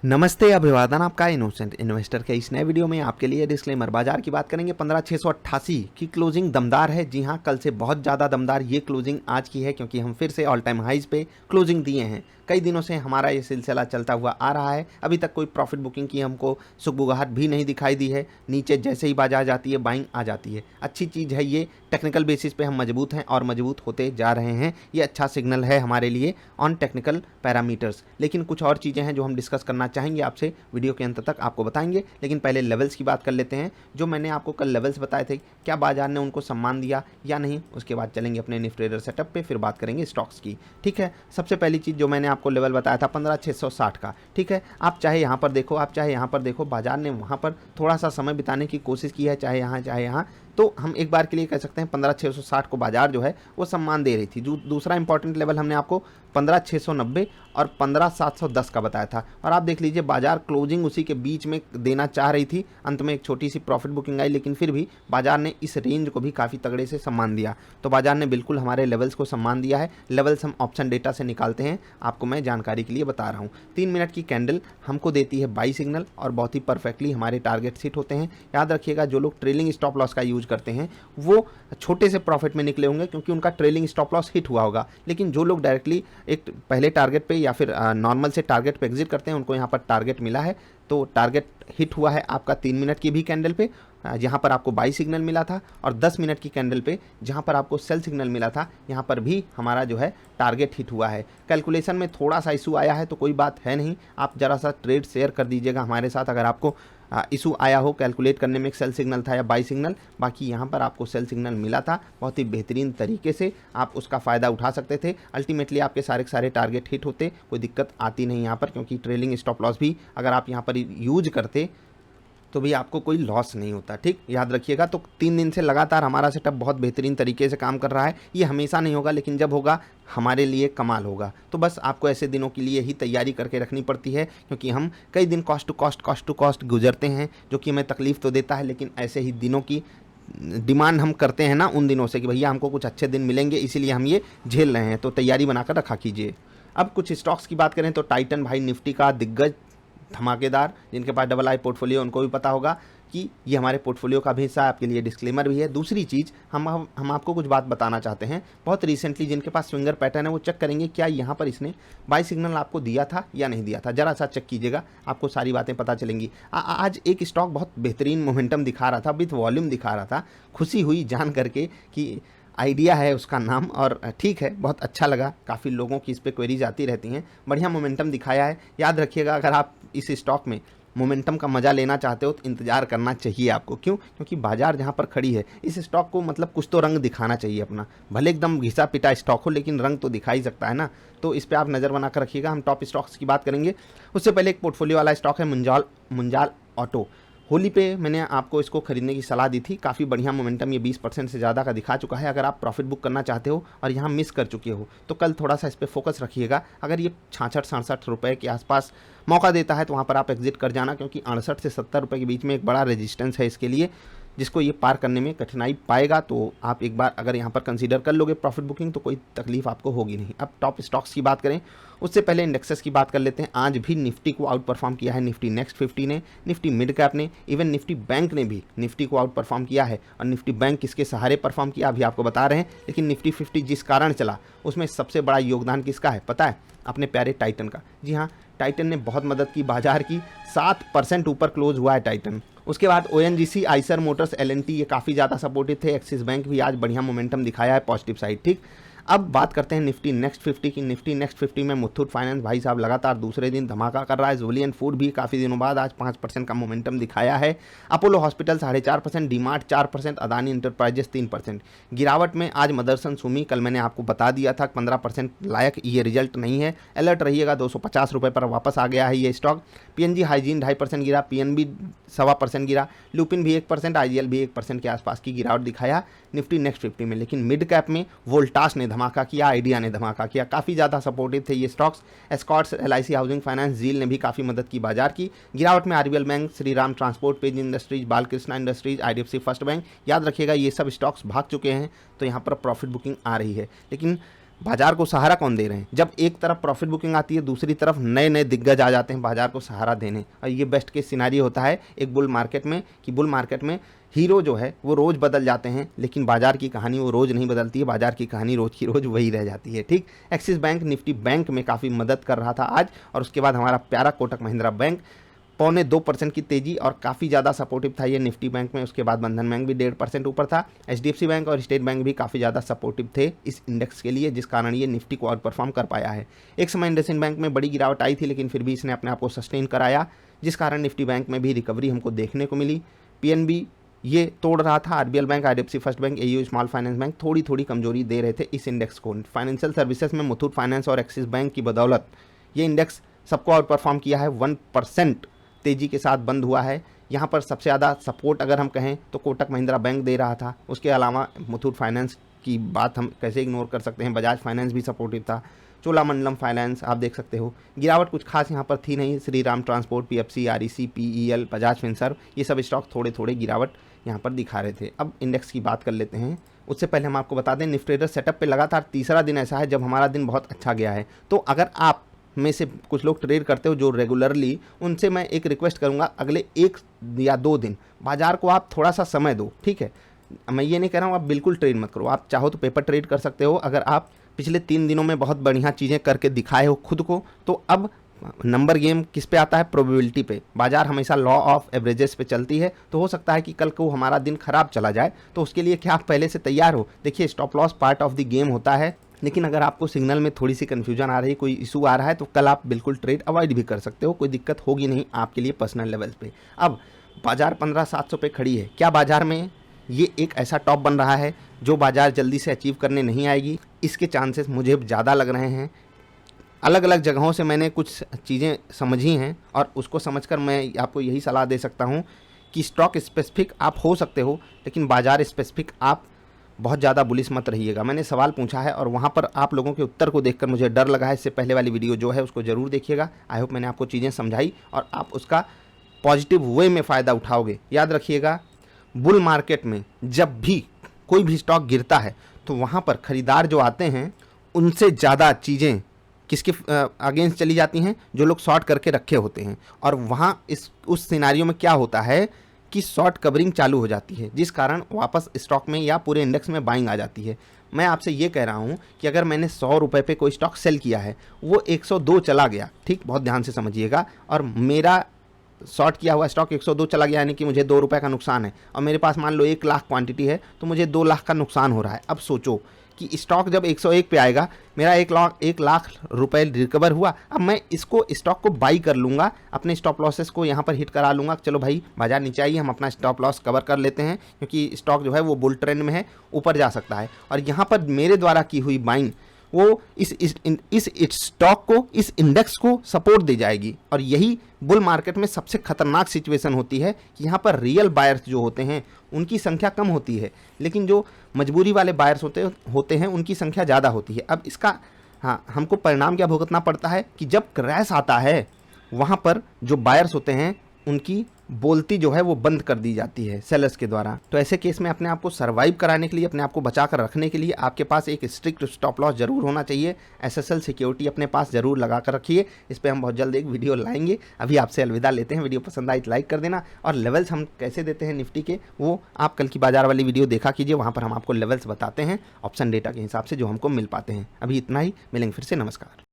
नमस्ते, अभिवादन आपका इनोसेंट इन्वेस्टर के इस नए वीडियो में आपके लिए डिस्क्लेमर। बाजार की बात करेंगे 15,688 की क्लोजिंग दमदार है। जी हां, कल से बहुत ज़्यादा दमदार ये क्लोजिंग आज की है क्योंकि हम फिर से ऑल टाइम हाइज पे क्लोजिंग दिए हैं। कई दिनों से हमारा ये सिलसिला चलता हुआ आ रहा है। अभी तक कोई प्रॉफिट बुकिंग की हमको सुगबुगाहट भी नहीं दिखाई दी है। नीचे जैसे ही बाजार जाती है बाइंग आ जाती है। अच्छी चीज़ है ये। टेक्निकल बेसिस पे हम मजबूत हैं और मजबूत होते जा रहे हैं। ये अच्छा सिग्नल है हमारे लिए ऑन टेक्निकल पैरामीटर्स। लेकिन कुछ और चीज़ें हैं जो हम डिस्कस करना चाहेंगे आपसे, वीडियो के अंत तक आपको बताएंगे। लेकिन पहले लेवल्स की बात कर लेते हैं। जो मैंने आपको कल लेवल्स बताए थे, क्या बाजार ने उनको सम्मान दिया या नहीं, उसके बाद चलेंगे अपने निफ्टी ट्रेडर सेटअप पे, फिर बात करेंगे स्टॉक्स की। ठीक है, सबसे पहली चीज़ जो मैंने आपको लेवल बताया था 15,660 का। ठीक है, आप चाहे यहाँ पर देखो, आप चाहे यहाँ पर देखो, बाजार ने वहाँ पर थोड़ा सा समय बिताने की कोशिश की है, चाहे यहाँ, तो हम एक बार के लिए कह सकते हैं 15,660 को बाजार जो है वो सम्मान दे रही थी। दूसरा इंपॉर्टेंट लेवल हमने आपको 15,690 और 15,710 का बताया था। और आप देख लीजिए बाजार क्लोजिंग उसी के बीच में देना चाह रही थी। अंत में एक छोटी सी प्रॉफिट बुकिंग आई, लेकिन फिर भी बाजार ने इस रेंज को भी काफ़ी तगड़े से सम्मान दिया। तो बाजार ने बिल्कुल हमारे लेवल्स को सम्मान दिया है। लेवल्स हम ऑप्शन डेटा से निकालते हैं, आपको मैं जानकारी के लिए बता रहा हूँ। 3 मिनट की कैंडल हमको देती है बाई सिग्नल और बहुत ही परफेक्टली हमारे टारगेट हिट होते हैं। याद रखिएगा, जो लोग ट्रेलिंग स्टॉप लॉस का यूज करते हैं वो छोटे से प्रॉफिट में निकले होंगे क्योंकि उनका ट्रेलिंग स्टॉप लॉस हिट हुआ होगा। लेकिन जो लोग डायरेक्टली एक पहले टारगेट पे या फिर नॉर्मल से टारगेट पे एग्जिट करते हैं, उनको यहाँ पर टारगेट मिला है। तो टारगेट हिट हुआ है आपका 3 मिनट की भी कैंडल पे, जहाँ पर आपको बाई सिग्नल मिला था, और 10 मिनट की कैंडल पे जहाँ पर आपको सेल सिग्नल मिला था, यहाँ पर भी हमारा जो है टारगेट हिट हुआ है। कैलकुलेशन में थोड़ा सा इशू आया है तो कोई बात है नहीं, आप ज़रा सा ट्रेड शेयर कर दीजिएगा हमारे साथ अगर आपको इशू आया हो कैलकुलेट करने में सेल सिग्नल था या बाई सिग्नल। बाकी यहाँ पर आपको सेल सिग्नल मिला था, बहुत ही बेहतरीन तरीके से आप उसका फ़ायदा उठा सकते थे। अल्टीमेटली आपके सारे के सारे टारगेट हिट होते, कोई दिक्कत आती नहीं यहाँ पर, क्योंकि ट्रेलिंग स्टॉप लॉस भी अगर आप यहाँ पर यूज करते तो भी आपको कोई लॉस नहीं होता। ठीक, याद रखिएगा। तो 3 दिन से लगातार हमारा सेटअप बहुत बेहतरीन तरीके से काम कर रहा है। ये हमेशा नहीं होगा, लेकिन जब होगा हमारे लिए कमाल होगा। तो बस आपको ऐसे दिनों के लिए ही तैयारी करके रखनी पड़ती है, क्योंकि हम कई दिन कॉस्ट टू कॉस्ट गुजरते हैं, जो कि हमें तकलीफ तो देता है, लेकिन ऐसे ही दिनों की डिमांड हम करते हैं ना उन दिनों से कि भैया हमको कुछ अच्छे दिन मिलेंगे, इसीलिए हम ये झेल रहे हैं। तो तैयारी बनाकर रखा कीजिए। अब कुछ स्टॉक्स की बात करें तो टाइटन भाई निफ्टी का दिग्गज धमाकेदार, जिनके पास डबल आई पोर्टफोलियो उनको भी पता होगा कि ये हमारे पोर्टफोलियो का भी हिस्सा है। आपके लिए डिस्क्लेमर भी है। दूसरी चीज़ हम आपको कुछ बात बताना चाहते हैं। बहुत रिसेंटली जिनके पास स्विंगर पैटर्न है वो चेक करेंगे क्या यहाँ पर इसने बाई सिग्नल आपको दिया था या नहीं दिया था। जरा सा चेक कीजिएगा, आपको सारी बातें पता चलेंगी। आज एक स्टॉक बहुत बेहतरीन मोमेंटम दिखा रहा था, विथ वॉल्यूम दिखा रहा था। खुशी हुई जान करके कि आइडिया है उसका नाम, और ठीक है, बहुत अच्छा लगा। काफ़ी लोगों की इस पर क्वेरीज आती रहती हैं। बढ़िया मोमेंटम दिखाया है। याद रखिएगा, अगर आप इस स्टॉक में मोमेंटम का मज़ा लेना चाहते हो तो इंतजार करना चाहिए आपको। क्यों? क्योंकि बाजार जहाँ पर खड़ी है, इस स्टॉक को मतलब कुछ तो रंग दिखाना चाहिए अपना। भले एकदम घिसा पिटा स्टॉक हो, लेकिन रंग तो दिखा ही सकता है ना। तो इस पर आप नज़र बना कर रखिएगा। हम टॉप स्टॉक्स की बात करेंगे, उससे पहले एक पोर्टफोलियो वाला स्टॉक है मुंजाल ऑटो। होली पे मैंने आपको इसको खरीदने की सलाह दी थी। काफ़ी बढ़िया मोमेंटम ये 20% से ज़्यादा का दिखा चुका है। अगर आप प्रॉफिट बुक करना चाहते हो और यहाँ मिस कर चुके हो तो कल थोड़ा सा इस पर फोकस रखिएगा। अगर ये 66-67 रुपये के आसपास मौका देता है तो वहाँ पर आप एग्जिट कर जाना, क्योंकि 68 से 70 रुपये के बीच में एक बड़ा रेजिस्टेंस है इसके लिए, जिसको ये पार करने में कठिनाई पाएगा। तो आप एक बार अगर यहाँ पर कंसीडर कर लोगे प्रॉफिट बुकिंग तो कोई तकलीफ आपको होगी नहीं। अब टॉप स्टॉक्स की बात करें, उससे पहले इंडेक्सेस की बात कर लेते हैं। आज भी निफ्टी को आउट परफॉर्म किया है निफ्टी नेक्स्ट 50 ने, निफ्टी मिड कैप ने, इवन निफ्टी बैंक ने भी निफ्टी को आउट परफॉर्म किया है। और निफ्टी बैंक किसके सहारे परफॉर्म किया अभी आपको बता रहे हैं, लेकिन निफ्टी 50 जिस कारण चला उसमें सबसे बड़ा योगदान किसका है पता है? अपने प्यारे टाइटन का। जी हाँ, टाइटन ने बहुत मदद की बाजार की। 7% ऊपर क्लोज हुआ है टाइटन। उसके बाद ओएनजीसी, आइसर मोटर्स, एलएनटी ये काफ़ी ज़्यादा सपोर्टिव थे। एक्सिस बैंक भी आज बढ़िया मोमेंटम दिखाया है पॉजिटिव साइड। ठीक, अब बात करते हैं निफ्टी नेक्स्ट 50 की। निफ्टी नेक्स्ट 50 में मुथूट फाइनेंस भाई साहब लगातार दूसरे दिन धमाका कर रहा है। जुलियन फूड भी काफ़ी दिनों बाद आज 5% का मोमेंटम दिखाया है। Apollo hospital 4.5%, DMart 4%, Adani enterprises 3%। गिरावट में आज मदरसन सुमी, कल मैंने आपको बता दिया था 15% लायक ये रिजल्ट नहीं है, अलर्ट रहिएगा। 250 रुपये पर वापस आ गया है ये स्टॉक। पीएनजी हाइजीन 2.5% गिरा, पीएनबी 1.25% गिरा, लुपिन भी 1%, आईजीएल भी 1% के आसपास की गिरावट दिखाया निफ्टी नेक्स्ट 50 में। लेकिन मिड कैप में वोल्टास ने धमाका किया, आइडिया ने धमाका किया। काफ़ी ज़्यादा सपोर्टिव थे ये stocks. Escorts, LIC housing finance, Zeel ने भी काफ़ी मदद की बाजार की। गिरावट में RBL bank, Shriram transport, Page industries, Balkrishna industries, IDFC first bank. याद रखिएगा ये सब स्टॉक्स भाग चुके हैं, तो यहाँ पर प्रॉफिट बुकिंग आ रही है। लेकिन बाजार को सहारा कौन दे रहे हैं? जब एक तरफ प्रॉफिट बुकिंग आती है, दूसरी तरफ नए नए दिग्गज आ जाते हैं बाजार को सहारा देने। और ये बेस्ट केस सिनारियो होता है एक बुल मार्केट में, कि बुल मार्केट में हीरो जो है वो रोज़ बदल जाते हैं, लेकिन बाजार की कहानी वो रोज़ नहीं बदलती है, बाजार की कहानी रोज़ की रोज़ वही रह जाती है। ठीक, एक्सिस बैंक निफ्टी बैंक में काफ़ी मदद कर रहा था आज, और उसके बाद हमारा प्यारा कोटक महिंद्रा बैंक 0.25% की तेजी, और काफ़ी ज़्यादा सपोर्टिव था ये निफ्टी बैंक में। उसके बाद बंधन बैंक भी 1.5% ऊपर था। एचडीएफसी बैंक और स्टेट बैंक भी काफ़ी ज़्यादा सपोर्टिव थे इस इंडेक्स के लिए, जिस कारण ये निफ्टी को आउट परफॉर्म कर पाया है। एक समय इंडसइंड बैंक में बड़ी गिरावट आई थी, लेकिन फिर भी इसने अपने आप को सस्टेन कराया, जिस कारण निफ्टी बैंक में भी रिकवरी हमको देखने को मिली। पीएनबी ये तोड़ रहा था, RBL bank, IDFC first bank, AU small finance bank थोड़ी थोड़ी कमजोरी दे रहे थे इस इंडेक्स को। फाइनेंशियल सर्विसेज में मुथूट फाइनेंस और एक्सिस बैंक की बदौलत ये इंडेक्स सबको आउट परफॉर्म किया है। 1% तेजी के साथ बंद हुआ है। यहाँ पर सबसे ज़्यादा सपोर्ट अगर हम कहें तो कोटक महिंद्रा बैंक दे रहा था, उसके अलावा मुथूट फाइनेंस की बात हम कैसे इग्नोर कर सकते हैं, बजाज फाइनेंस भी सपोर्टिव था, चोलामंडलम फाइनेंस आप देख सकते हो। गिरावट कुछ खास यहाँ पर थी नहीं, Shriram transport, PFC, REC, PEL, Bajaj Finserv, ये सब स्टॉक थोड़े थोड़े गिरावट यहाँ पर दिखा रहे थे। अब इंडेक्स की बात कर लेते हैं। उससे पहले हम आपको बता दें, निफ्टी ट्रेडर सेटअप पे लगातार तीसरा दिन ऐसा है जब हमारा दिन बहुत अच्छा गया है। तो अगर आप में से कुछ लोग ट्रेड करते हो जो रेगुलरली, उनसे मैं एक रिक्वेस्ट करूंगा, अगले 1 या 2 दिन बाजार को आप थोड़ा सा समय दो। ठीक है, मैं ये नहीं कह रहा हूँ आप बिल्कुल ट्रेड मत करो, आप चाहो तो पेपर ट्रेड कर सकते हो। अगर आप पिछले 3 दिनों में बहुत बढ़िया चीज़ें करके दिखाए हो खुद को, तो अब नंबर गेम किस पे आता है? प्रोबेबिलिटी पे। बाजार हमेशा लॉ ऑफ एवरेजेस पे चलती है, तो हो सकता है कि कल को हमारा दिन खराब चला जाए, तो उसके लिए क्या आप पहले से तैयार हो? देखिए, stop loss part of the game होता है, लेकिन अगर आपको सिग्नल में थोड़ी सी कन्फ्यूजन आ रही है, कोई इशू आ रहा है, तो कल आप बिल्कुल ट्रेड अवॉइड भी कर सकते हो, कोई दिक्कत होगी नहीं आपके लिए पर्सनल लेवल्स पे। अब बाजार 15,700 पे खड़ी है, क्या बाजार में ये एक ऐसा टॉप बन रहा है जो बाजार जल्दी से अचीव करने नहीं आएगी? इसके चांसेस मुझे ज़्यादा लग रहे हैं। अलग अलग जगहों से मैंने कुछ चीज़ें समझी हैं, और उसको समझकर मैं आपको यही सलाह दे सकता हूँ कि स्टॉक स्पेसिफिक आप हो सकते हो, लेकिन बाजार स्पेसिफिक आप बहुत ज़्यादा बुलिश मत रहिएगा। मैंने सवाल पूछा है और वहाँ पर आप लोगों के उत्तर को देखकर मुझे डर लगा है। इससे पहले वाली वीडियो जो है उसको ज़रूर देखिएगा। आई होप मैंने आपको चीज़ें समझाई और आप उसका पॉजिटिव वे में फ़ायदा उठाओगे। याद रखिएगा, बुल मार्केट में जब भी कोई भी स्टॉक गिरता है तो वहाँ पर ख़रीदार जो आते हैं उनसे ज़्यादा चीज़ें किसके अगेंस्ट चली जाती हैं? जो लोग शॉर्ट करके रखे होते हैं। और वहाँ उस सिनारियो में क्या होता है कि शॉर्ट कवरिंग चालू हो जाती है, जिस कारण वापस स्टॉक में या पूरे इंडेक्स में बाइंग आ जाती है। मैं आपसे ये कह रहा हूँ कि अगर मैंने 100 रुपये पे कोई स्टॉक सेल किया है, वो 102 चला गया, ठीक, बहुत ध्यान से समझिएगा, और मेरा शॉर्ट किया हुआ स्टॉक 102 चला गया, यानी कि मुझे 2 रुपये का नुकसान है, और मेरे पास मान लो 1 लाख क्वांटिटी है, तो मुझे 2 लाख का नुकसान हो रहा है। अब सोचो कि स्टॉक जब 101 पे आएगा, मेरा 1 लाख रुपए रिकवर हुआ, अब मैं इसको स्टॉक को बाई कर लूँगा, अपने स्टॉप लॉसेस को यहाँ पर हिट करा लूँगा। चलो भाई, बाजार नीचे आई, हम अपना स्टॉप लॉस कवर कर लेते हैं, क्योंकि स्टॉक जो है वो बुल ट्रेंड में है, ऊपर जा सकता है। और यहाँ पर मेरे द्वारा की हुई बाइंग वो इस स्टॉक को, इस इंडेक्स को सपोर्ट दे जाएगी। और यही बुल मार्केट में सबसे खतरनाक सिचुएशन होती है कि यहाँ पर रियल बायर्स जो होते हैं उनकी संख्या कम होती है, लेकिन जो मजबूरी वाले बायर्स होते हैं उनकी संख्या ज़्यादा होती है। अब इसका हमको परिणाम क्या भुगतना पड़ता है कि जब क्रैश आता है, वहाँ पर जो बायर्स होते हैं उनकी बोलती जो है वो बंद कर दी जाती है सेलर्स के द्वारा। तो ऐसे केस में अपने आप को सर्वाइव कराने के लिए, अपने आप को बचा कर रखने के लिए आपके पास एक स्ट्रिक्ट स्टॉप लॉस जरूर होना चाहिए। एसएसएल सिक्योरिटी अपने पास जरूर लगा कर रखिए। इस पर हम बहुत जल्द एक वीडियो लाएंगे। अभी आपसे अलविदा लेते हैं। वीडियो पसंद आई तो लाइक कर देना, और लेवल्स हम कैसे देते हैं निफ्टी के, वो आप कल की बाजार वाली वीडियो देखा कीजिए, वहाँ पर हम आपको लेवल्स बताते हैं ऑप्शन डेटा के हिसाब से जो हमको मिल पाते हैं। अभी इतना ही, मिलेंगे फिर से, नमस्कार।